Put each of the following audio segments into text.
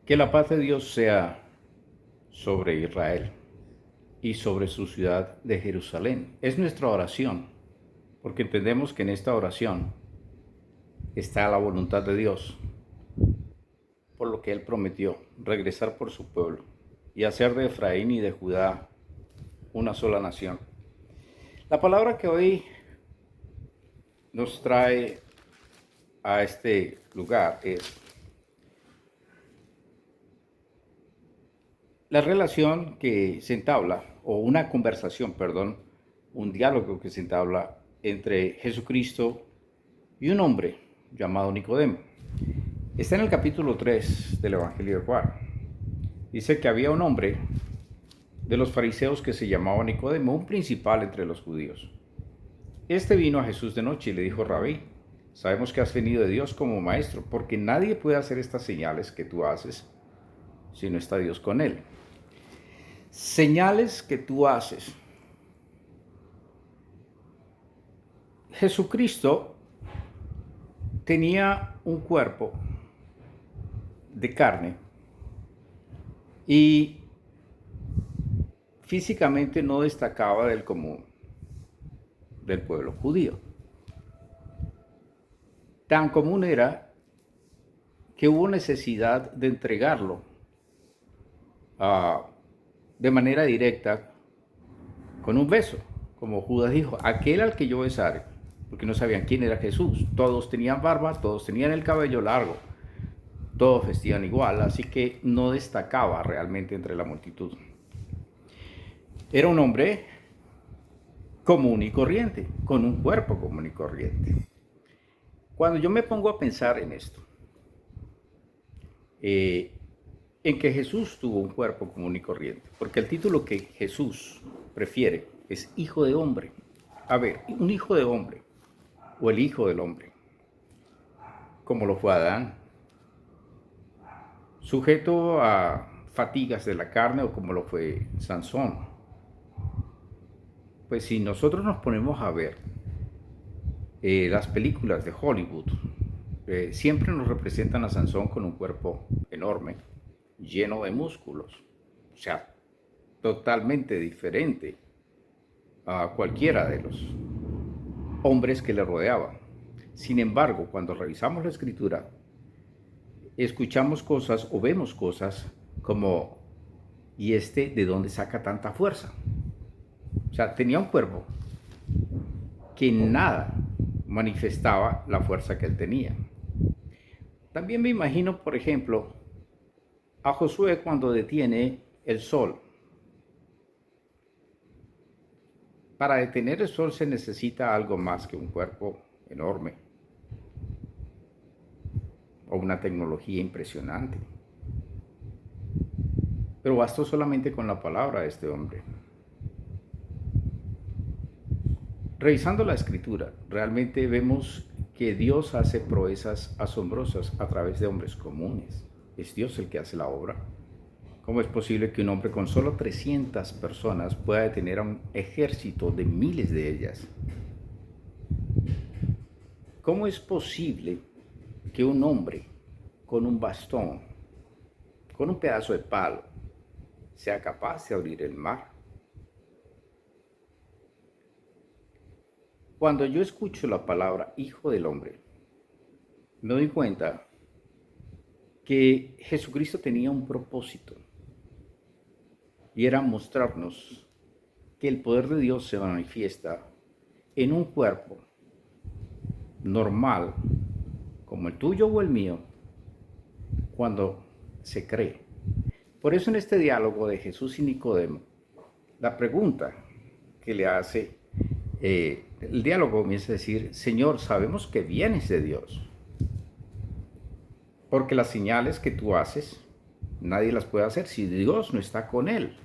Que la paz de Dios sea sobre Israel y sobre su ciudad de Jerusalén. Es nuestra oración, porque entendemos que en esta oración está la voluntad de Dios, por lo que Él prometió, regresar por su pueblo y hacer de Efraín y de Judá una sola nación. La palabra que hoy nos trae a este lugar es la relación que se entabla, o una conversación, perdón, un diálogo que se entabla entre Jesucristo y un hombre llamado Nicodemo. Está en el capítulo 3 del Evangelio de Juan. Dice que había un hombre de los fariseos que se llamaba Nicodemo, un principal entre los judíos. Este vino a Jesús de noche y le dijo: Rabí, sabemos que has venido de Dios como maestro, porque nadie puede hacer estas señales que tú haces si no está Dios con él. Señales que tú haces. Jesucristo tenía un cuerpo de carne y físicamente no destacaba del común del pueblo judío. Tan común era que hubo necesidad de entregarlo de manera directa con un beso, como Judas dijo: aquel al que yo besare, porque no sabían quién era Jesús. Todos tenían barba, todos tenían el cabello largo, todos vestían igual, así que no destacaba realmente entre la multitud. Era un hombre común y corriente, con un cuerpo común y corriente. Cuando yo me pongo a pensar en esto, en que Jesús tuvo un cuerpo común y corriente, porque el título que Jesús prefiere es Hijo de Hombre. A ver, un hijo de hombre, o el Hijo del Hombre, como lo fue Adán, sujeto a fatigas de la carne, o como lo fue Sansón. Pues si nosotros nos ponemos a ver las películas de Hollywood, siempre nos representan a Sansón con un cuerpo enorme, lleno de músculos, o sea, totalmente diferente a cualquiera de los hombres que le rodeaban. Sin embargo, cuando revisamos la escritura, escuchamos cosas o vemos cosas como: ¿y este de dónde saca tanta fuerza? O sea, tenía un cuerpo que nada manifestaba la fuerza que él tenía. También me imagino, por ejemplo, a Josué cuando detiene el sol. Para detener el sol se necesita algo más que un cuerpo enorme o una tecnología impresionante. Pero bastó solamente con la palabra de este hombre. Revisando la escritura, realmente vemos que Dios hace proezas asombrosas a través de hombres comunes. Es Dios el que hace la obra. ¿Cómo es posible que un hombre con solo 300 personas pueda detener a un ejército de miles de ellas? ¿Cómo es posible que un hombre con un bastón, con un pedazo de palo, sea capaz de abrir el mar? Cuando yo escucho la palabra Hijo del Hombre, me doy cuenta que Jesucristo tenía un propósito, y era mostrarnos que el poder de Dios se manifiesta en un cuerpo normal, como el tuyo o el mío, cuando se cree. Por eso en este diálogo de Jesús y Nicodemo, la pregunta que le hace, el diálogo comienza a decir: Señor, sabemos que vienes de Dios, porque las señales que tú haces, nadie las puede hacer si Dios no está con él.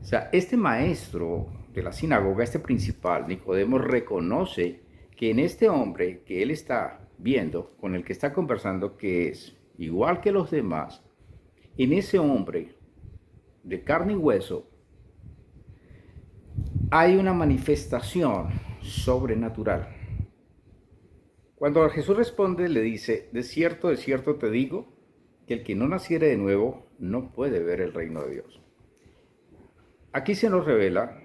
O sea, este maestro de la sinagoga, este principal, Nicodemo, reconoce que en este hombre que él está viendo, con el que está conversando, que es igual que los demás, en ese hombre de carne y hueso, hay una manifestación sobrenatural. Cuando Jesús responde, le dice: de cierto te digo, que el que no naciere de nuevo no puede ver el reino de Dios. Aquí se nos revela,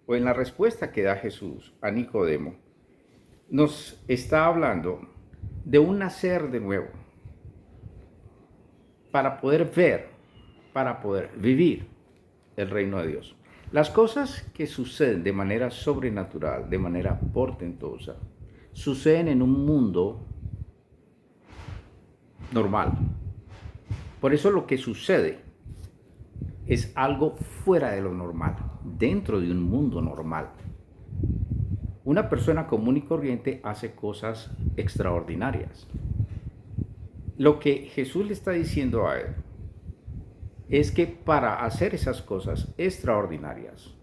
o en la respuesta que da Jesús a Nicodemo, nos está hablando de un nacer de nuevo, para poder ver, para poder vivir el reino de Dios. Las cosas que suceden de manera sobrenatural, de manera portentosa, suceden en un mundo normal. Por eso lo que sucede es algo fuera de lo normal, dentro de un mundo normal. Una persona común y corriente hace cosas extraordinarias. Lo que Jesús le está diciendo a él es que para hacer esas cosas extraordinarias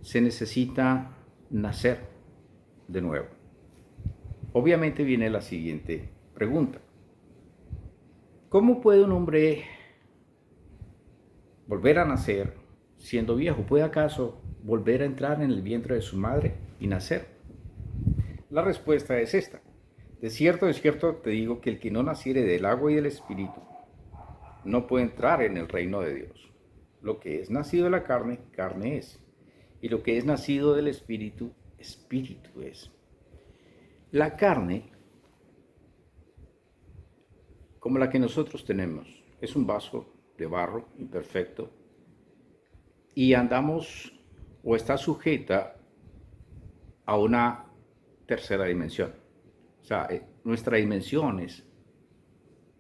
se necesita nacer de nuevo. Obviamente viene la siguiente pregunta. ¿Cómo puede un hombre volver a nacer siendo viejo? ¿Puede acaso volver a entrar en el vientre de su madre y nacer? La respuesta es esta. De cierto te digo que el que no naciere del agua y del espíritu no puede entrar en el reino de Dios. Lo que es nacido de la carne, carne es. Y lo que es nacido del espíritu, espíritu es. La carne, como la que nosotros tenemos, es un vaso de barro imperfecto y andamos o está sujeta a una tercera dimensión. O sea, nuestra dimensión es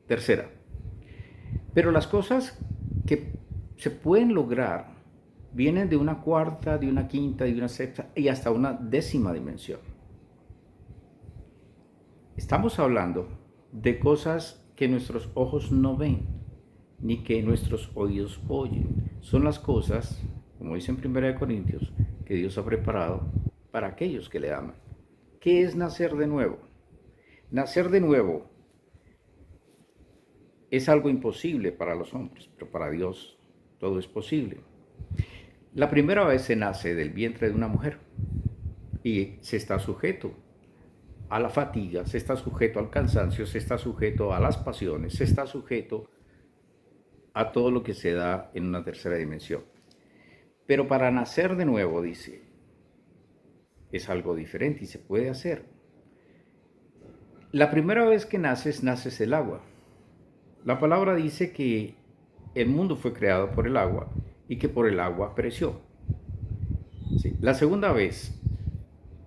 tercera. Pero las cosas que se pueden lograr vienen de una cuarta, de una quinta, de una sexta y hasta una décima dimensión. Estamos hablando de cosas que nuestros ojos no ven, ni que nuestros oídos oyen. Son las cosas, como dice en 1 Corintios, que Dios ha preparado para aquellos que le aman. ¿Qué es nacer de nuevo? Nacer de nuevo es algo imposible para los hombres, pero para Dios todo es posible. La primera vez se nace del vientre de una mujer y se está sujeto a la fatiga, se está sujeto al cansancio, se está sujeto a las pasiones, se está sujeto a todo lo que se da en una tercera dimensión. Pero para nacer de nuevo, dice, es algo diferente y se puede hacer. La primera vez que naces del agua. La palabra dice que el mundo fue creado por el agua y que por el agua pereció. Sí. La segunda vez,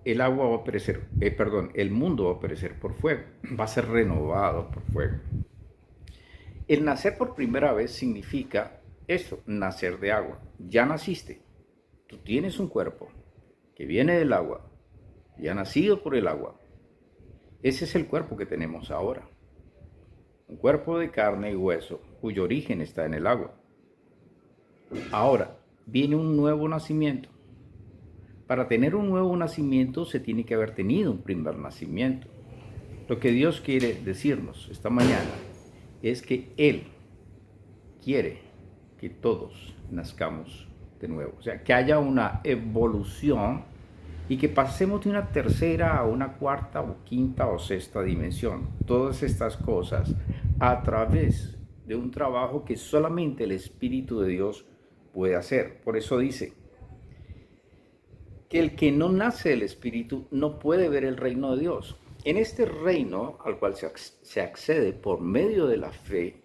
el mundo va a perecer por fuego, va a ser renovado por fuego. El nacer por primera vez significa eso, nacer de agua. Ya naciste, tú tienes un cuerpo que viene del agua, ya nacido por el agua. Ese es el cuerpo que tenemos ahora. Un cuerpo de carne y hueso cuyo origen está en el agua. Ahora, viene un nuevo nacimiento. Para tener un nuevo nacimiento se tiene que haber tenido un primer nacimiento. Lo que Dios quiere decirnos esta mañana es que Él quiere que todos nazcamos de nuevo. O sea, que haya una evolución y que pasemos de una tercera a una cuarta o quinta o sexta dimensión. Todas estas cosas a través de un trabajo que solamente el Espíritu de Dios puede hacer. Por eso dice que el que no nace del Espíritu no puede ver el reino de Dios. En este reino al cual se accede por medio de la fe,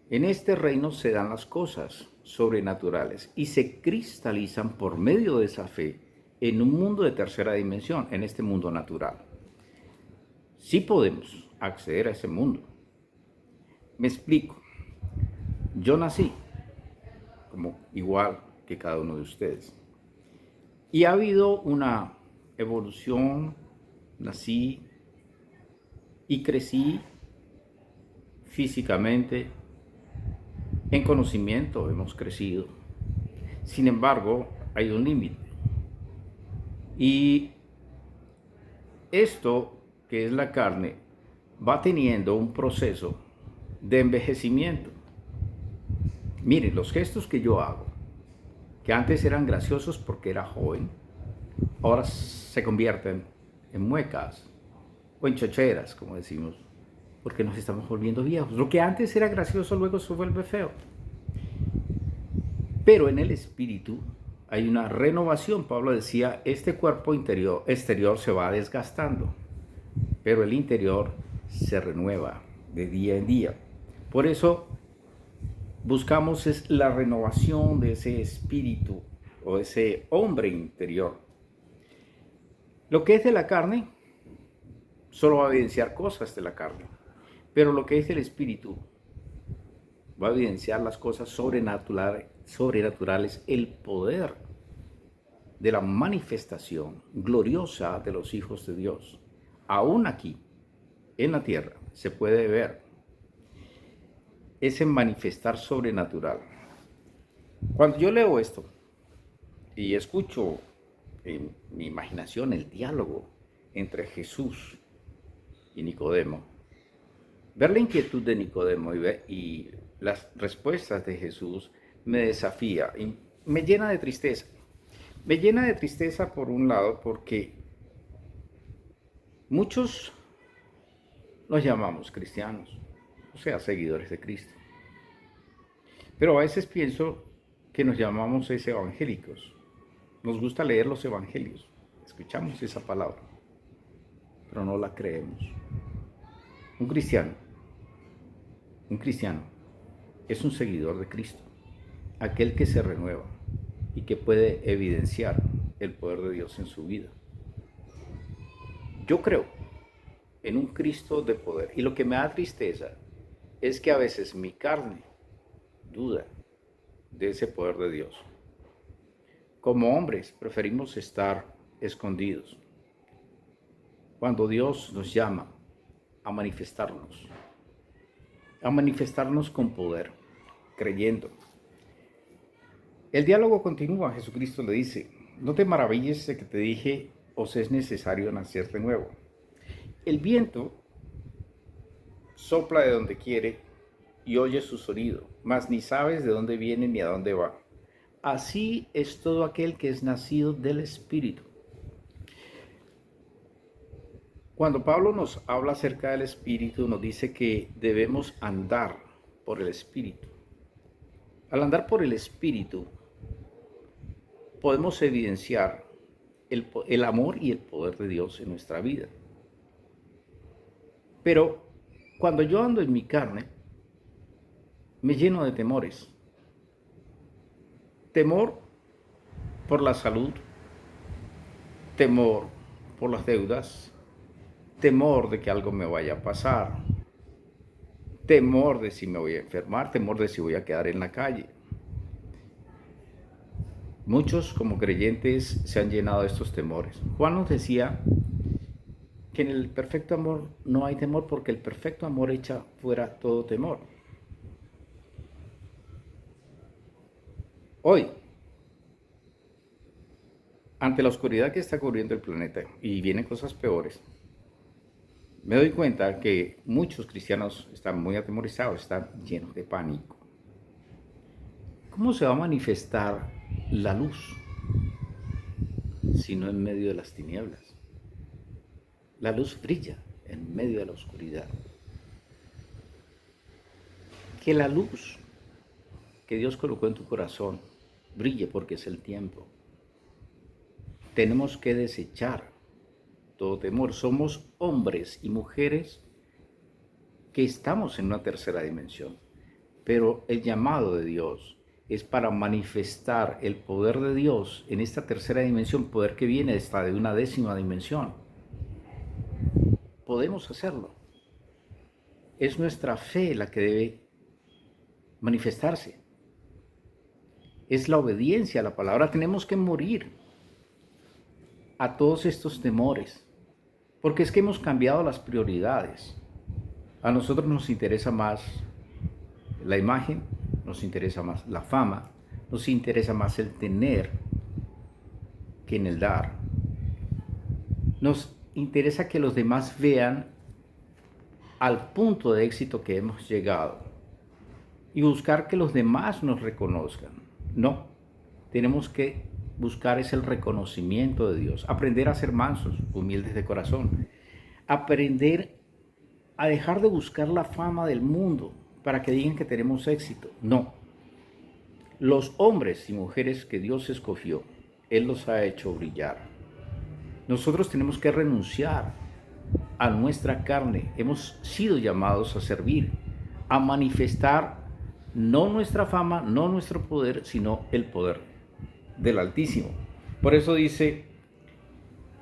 en este reino se dan las cosas sobrenaturales y se cristalizan por medio de esa fe en un mundo de tercera dimensión, en este mundo natural. Sí podemos acceder a ese mundo. Me explico. Yo nací como igual que cada uno de ustedes. Y ha habido una evolución, nací y crecí físicamente, en conocimiento hemos crecido. Sin embargo, hay un límite. Y esto, que es la carne, va teniendo un proceso de envejecimiento. Miren, los gestos que yo hago, que antes eran graciosos porque era joven, ahora se convierten en muecas o en chocheras, como decimos. porque nos estamos volviendo viejos. Lo que antes era gracioso luego se vuelve feo. Pero en el espíritu hay una renovación. Pablo decía, este cuerpo exterior se va desgastando, pero el interior se renueva de día en día. Por eso buscamos es la renovación de ese espíritu o ese hombre interior. Lo que es de la carne solo va a evidenciar cosas de la carne, pero lo que es del espíritu va a evidenciar las cosas sobrenaturales, el poder de la manifestación gloriosa de los hijos de Dios. Aún aquí, en la tierra, se puede ver ese manifestar sobrenatural. Cuando yo leo esto y escucho en mi imaginación el diálogo entre Jesús y Nicodemo, ver la inquietud de Nicodemo y las respuestas de Jesús me desafía y me llena de tristeza. Me llena de tristeza por un lado porque muchos nos llamamos cristianos, o sea, seguidores de Cristo. Pero a veces pienso que nos llamamos evangélicos. Nos gusta leer los evangelios, escuchamos esa palabra, pero no la creemos. Un cristiano es un seguidor de Cristo, aquel que se renueva y que puede evidenciar el poder de Dios en su vida. Yo creo en un Cristo de poder y lo que me da tristeza es que a veces mi carne duda de ese poder de Dios. Como hombres preferimos estar escondidos cuando Dios nos llama a manifestarnos con poder, creyendo. El diálogo continúa. Jesucristo le dice, no te maravilles de que te dije, os es necesario nacer de nuevo. El viento sopla de donde quiere y oyes su sonido, mas ni sabes de dónde viene ni a dónde va. Así es todo aquel que es nacido del Espíritu. Cuando Pablo nos habla acerca del Espíritu, nos dice que debemos andar por el Espíritu. Al andar por el Espíritu, podemos evidenciar el amor y el poder de Dios en nuestra vida. Pero cuando yo ando en mi carne, me lleno de temores. Temor por la salud, temor por las deudas, temor de que algo me vaya a pasar, temor de si me voy a enfermar, temor de si voy a quedar en la calle. Muchos como creyentes se han llenado de estos temores. Juan nos decía que en el perfecto amor no hay temor porque el perfecto amor echa fuera todo temor. Hoy, ante la oscuridad que está cubriendo el planeta y vienen cosas peores, me doy cuenta que muchos cristianos están muy atemorizados, están llenos de pánico. ¿Cómo se va a manifestar la luz si no en medio de las tinieblas? La luz brilla en medio de la oscuridad. Que la luz que Dios colocó en tu corazón brille porque es el tiempo. Tenemos que desechar todo temor. Somos hombres y mujeres que estamos en una tercera dimensión, pero el llamado de Dios es para manifestar el poder de Dios en esta tercera dimensión, poder que viene de una décima dimensión. Podemos hacerlo. Es nuestra fe la que debe manifestarse. Es la obediencia a la palabra. Tenemos que morir a todos estos temores, porque es que hemos cambiado las prioridades. A nosotros nos interesa más la imagen, nos interesa más la fama, nos interesa más el tener que en el dar. Nos interesa que los demás vean al punto de éxito que hemos llegado y buscar que los demás nos reconozcan. No, tenemos que buscar es el reconocimiento de Dios, aprender a ser mansos, humildes de corazón, aprender a dejar de buscar la fama del mundo para que digan que tenemos éxito. No. Los hombres y mujeres que Dios escogió, Él los ha hecho brillar. Nosotros tenemos que renunciar a nuestra carne. Hemos sido llamados a servir, a manifestar no nuestra fama, no nuestro poder, sino el poder del Altísimo. Por eso dice,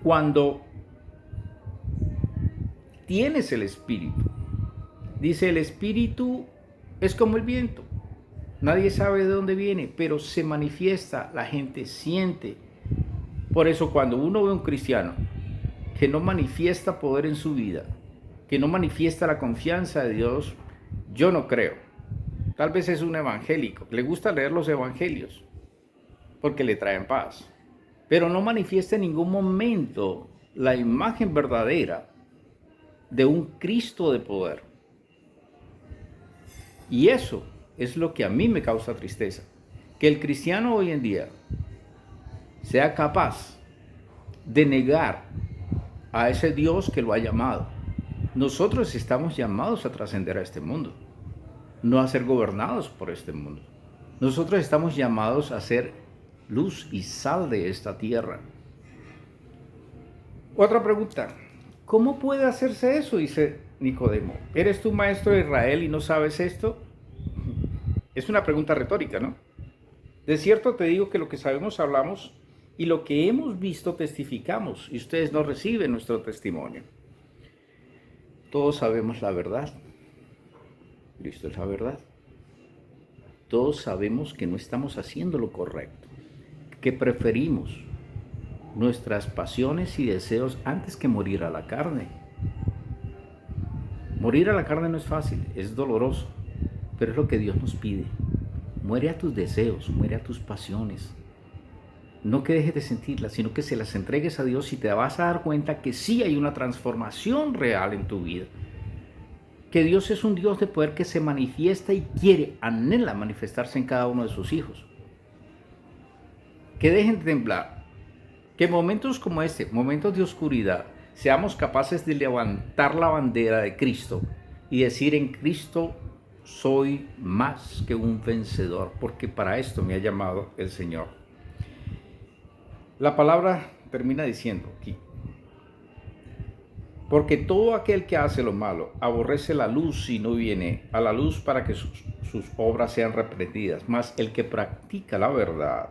cuando tienes el Espíritu, dice, el Espíritu es como el viento. Nadie sabe de dónde viene, pero se manifiesta, la gente siente. Por eso cuando uno ve a un cristiano que no manifiesta poder en su vida, que no manifiesta la confianza de Dios, yo no creo. Tal vez es un evangélico, le gusta leer los evangelios porque le traen paz, pero no manifiesta en ningún momento la imagen verdadera de un Cristo de poder. Y eso es lo que a mí me causa tristeza, que el cristiano hoy en día sea capaz de negar a ese Dios que lo ha llamado. Nosotros estamos llamados a trascender a este mundo, no a ser gobernados por este mundo. Nosotros estamos llamados a ser luz y sal de esta tierra. Otra pregunta, ¿cómo puede hacerse eso? Dice Nicodemo. ¿Eres tú maestro de Israel y no sabes esto? Es una pregunta retórica, ¿no? De cierto te digo que lo que sabemos hablamos y lo que hemos visto testificamos, y ustedes no reciben nuestro testimonio. Todos sabemos la verdad. Cristo es la verdad. Todos sabemos que no estamos haciendo lo correcto, que preferimos nuestras pasiones y deseos antes que morir a la carne. Morir a la carne no es fácil, es doloroso, pero es lo que Dios nos pide. Muere a tus deseos, muere a tus pasiones. No que dejes de sentirlas, sino que se las entregues a Dios y te vas a dar cuenta que sí hay una transformación real en tu vida. Que Dios es un Dios de poder que se manifiesta y quiere, anhela manifestarse en cada uno de sus hijos. Que dejen de temblar. Que momentos como este, momentos de oscuridad, seamos capaces de levantar la bandera de Cristo y decir: en Cristo soy más que un vencedor, porque para esto me ha llamado el Señor. La palabra termina diciendo aquí: porque todo aquel que hace lo malo aborrece la luz y no viene a la luz para que sus obras sean reprendidas. Mas el que practica la verdad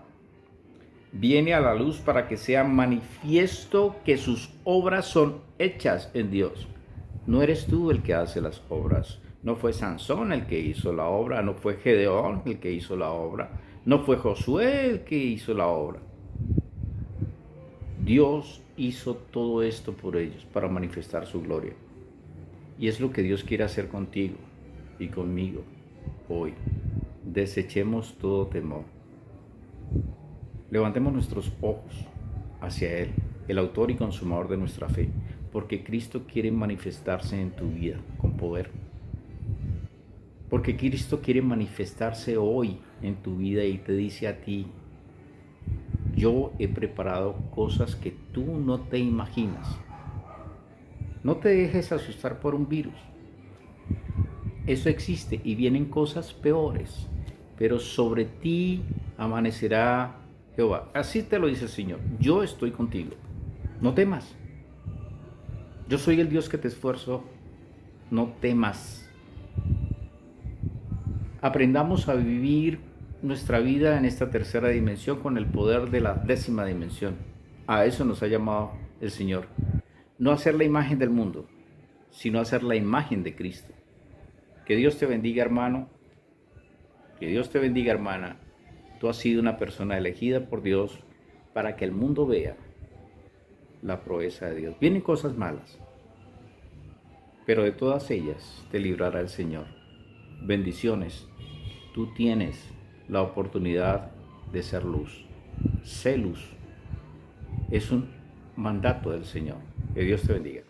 viene a la luz para que sea manifiesto que sus obras son hechas en Dios. No eres tú el que hace las obras. No fue Sansón el que hizo la obra. No fue Gedeón el que hizo la obra. No fue Josué el que hizo la obra. Dios hizo todo esto por ellos para manifestar su gloria. Y es lo que Dios quiere hacer contigo y conmigo hoy. Desechemos todo temor. Levantemos nuestros ojos hacia Él, el autor y consumador de nuestra fe, porque Cristo quiere manifestarse en tu vida con poder. Porque Cristo quiere manifestarse hoy en tu vida y te dice a ti: yo he preparado cosas que tú no te imaginas. No te dejes asustar por un virus. Eso existe y vienen cosas peores, pero sobre ti amanecerá Jehová. Así te lo dice el Señor: yo estoy contigo, no temas. Yo soy el Dios que te esfuerzo, no temas. Aprendamos a vivir nuestra vida en esta tercera dimensión con el poder de la décima dimensión. A eso nos ha llamado el Señor. No hacer la imagen del mundo, sino hacer la imagen de Cristo. Que Dios te bendiga, hermano. Que Dios te bendiga, hermana. Tú has sido una persona elegida por Dios para que el mundo vea la proeza de Dios. Vienen cosas malas, pero de todas ellas te librará el Señor. Bendiciones. Tú tienes la oportunidad de ser luz. Sé luz. Es un mandato del Señor. Que Dios te bendiga.